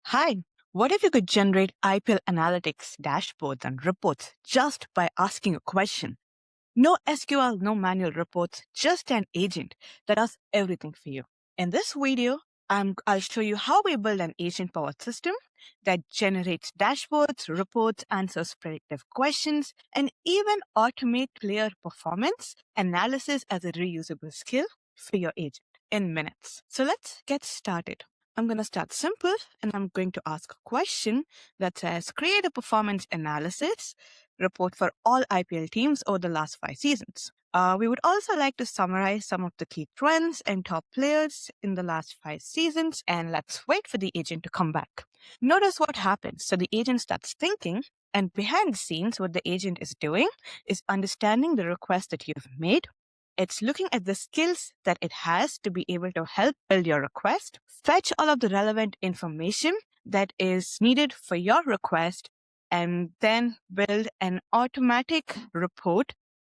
Hi, what if you could generate IPL analytics dashboards and reports just by asking a question? No SQL, no manual reports, just an agent that does everything for you. In this video, I'll show you how we build an agent-powered system that generates dashboards, reports, answers predictive questions, and even automate player performance analysis as a reusable skill for your agent in minutes. So let's get started. I'm going to start simple, and I'm going to ask a question that says, create a performance analysis report for all IPL teams over the last 5 seasons. We would also like to summarize some of the key trends and top players in the last 5 seasons, and let's wait for the agent to come back. Notice what happens. So the agent starts thinking, and behind the scenes, what the agent is doing is understanding the request that you've made. It's looking at the skills that it has to be able to help build your request, fetch all of the relevant information that is needed for your request, and then build an automatic report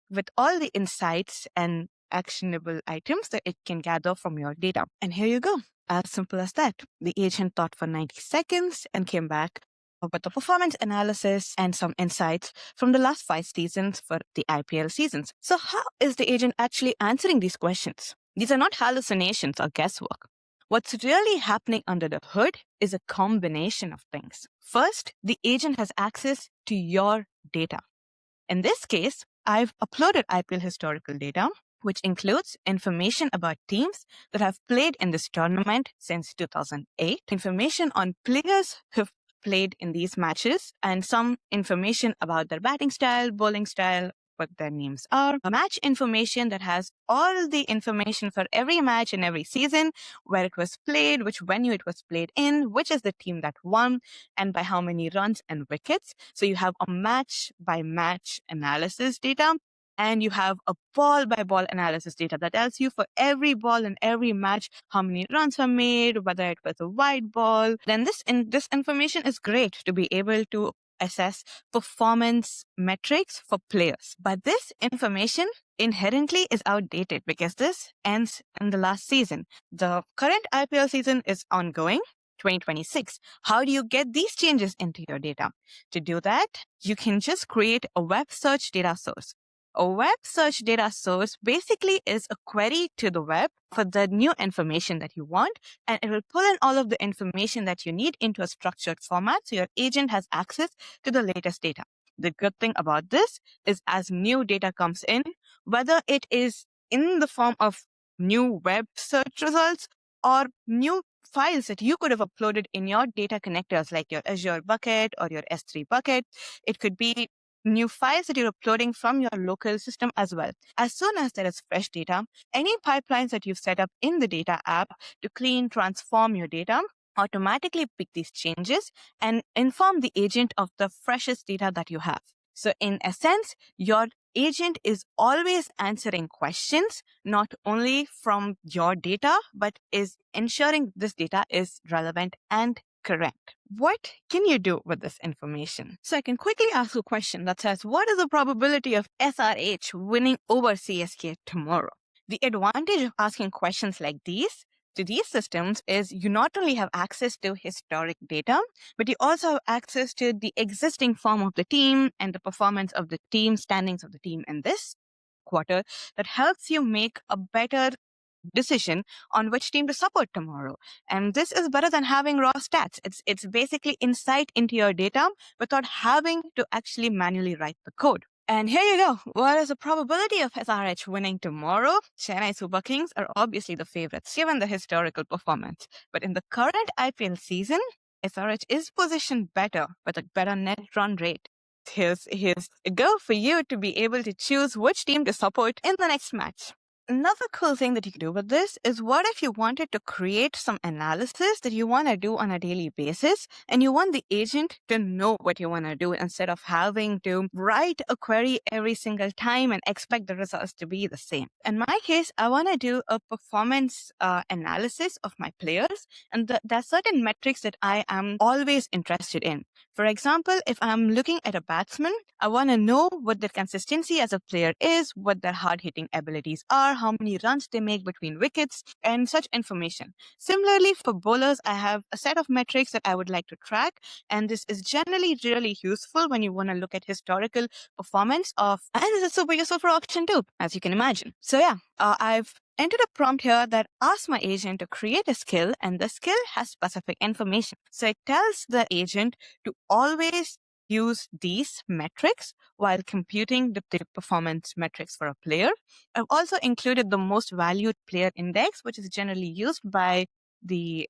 with all the insights and actionable items that it can gather from your data. And here you go. As simple as that. The agent thought for 90 seconds and came back with the performance analysis and some insights from the last 5 seasons for the IPL seasons. So how is the agent actually answering these questions? These are not hallucinations or guesswork. What's really happening under the hood is a combination of things. First, the agent has access to your data. In this case, I've uploaded IPL historical data, which includes information about teams that have played in this tournament since 2008, information on players who've played in these matches, and some information about their batting style, bowling style, what their names are, a match information that has all the information for every match in every season, where it was played, which venue it was played in, which is the team that won, and by how many runs and wickets. So you have a match by match analysis data, and you have a ball by ball analysis data that tells you for every ball in every match how many runs were made, whether it was a wide ball. Then this information is great to be able to assess performance metrics for players. But this information inherently is outdated because this ends in the last season. The current IPL season is ongoing, 2026. How do you get these changes into your data? To do that, you can just create a web search data source. A web search data source basically is a query to the web for the new information that you want, and it will pull in all of the information that you need into a structured format so your agent has access to the latest data. The good thing about this is as new data comes in, whether it is in the form of new web search results or new files that you could have uploaded in your data connectors like your Azure bucket or your S3 bucket, it could be new files that you're uploading from your local system as well. As soon as there is fresh data, any pipelines that you've set up in the data app to clean, transform your data, automatically pick these changes and inform the agent of the freshest data that you have. So in a sense, your agent is always answering questions, not only from your data, but is ensuring this data is relevant and correct. What can you do with this information? So I can quickly ask a question that says, what is the probability of SRH winning over CSK tomorrow? The advantage of asking questions like these to these systems is you not only have access to historic data, but you also have access to the existing form of the team and the performance of the team, standings of the team in this quarter that helps you make a better decision on which team to support tomorrow. And this is better than having raw stats. It's basically insight into your data without having to actually manually write the code. And here you go. What is the probability of SRH winning tomorrow? Chennai Super Kings are obviously the favorites given the historical performance. But in the current IPL season, SRH is positioned better with a better net run rate. Here's a go for you to be able to choose which team to support in the next match. Another cool thing that you can do with this is what if you wanted to create some analysis that you want to do on a daily basis and you want the agent to know what you want to do instead of having to write a query every single time and expect the results to be the same. In my case, I want to do a performance analysis of my players, and there are certain metrics that I am always interested in. For example, if I'm looking at a batsman, I want to know what their consistency as a player is, what their hard-hitting abilities are, how many runs they make between wickets, and such information. Similarly, for bowlers, I have a set of metrics that I would like to track, and this is generally really useful when you want to look at historical performance of, and this is super useful for auction too, as you can imagine. So yeah, I've entered a prompt here that asks my agent to create a skill, and the skill has specific information. So it tells the agent to always use these metrics while computing the performance metrics for a player. I've also included the most valued player index, which is generally used by the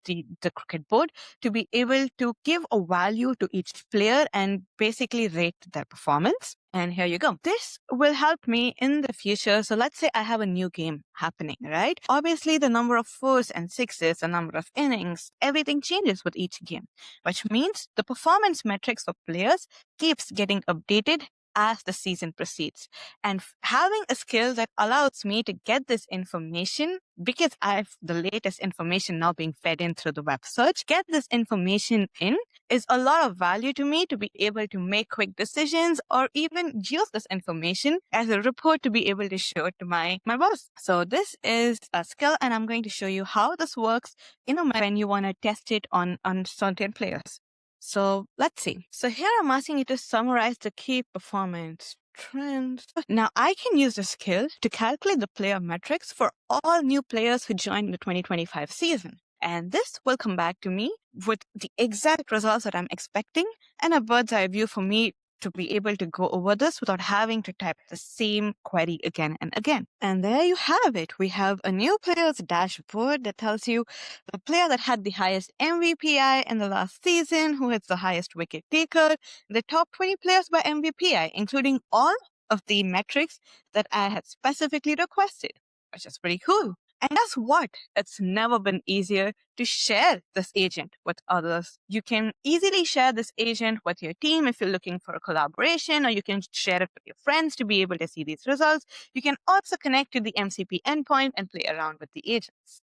cricket board to be able to give a value to each player and basically rate their performance. And here you go. This will help me in the future. So let's say I have a new game happening, right? Obviously, the number of fours and sixes, the number of innings, everything changes with each game, which means the performance metrics for players keeps getting updated as the season proceeds. And having a skill that allows me to get this information, because I have the latest information now being fed in through the web search, get this information in is a lot of value to me to be able to make quick decisions or even use this information as a report to be able to show it to my boss. So this is a skill, and I'm going to show you how this works when you want to test it on certain players. So let's see. So here I'm asking you to summarize the key performance trends. Now I can use the skill to calculate the player metrics for all new players who joined the 2025 season. And this will come back to me with the exact results that I'm expecting and a bird's eye view for me to be able to go over this without having to type the same query again and again. And there you have it. We have a new player's dashboard that tells you the player that had the highest MVPI in the last season, who has the highest wicket taker, the top 20 players by MVPI, including all of the metrics that I had specifically requested, which is pretty cool. And guess what? It's never been easier to share this agent with others. You can easily share this agent with your team if you're looking for a collaboration, or you can share it with your friends to be able to see these results. You can also connect to the MCP endpoint and play around with the agents.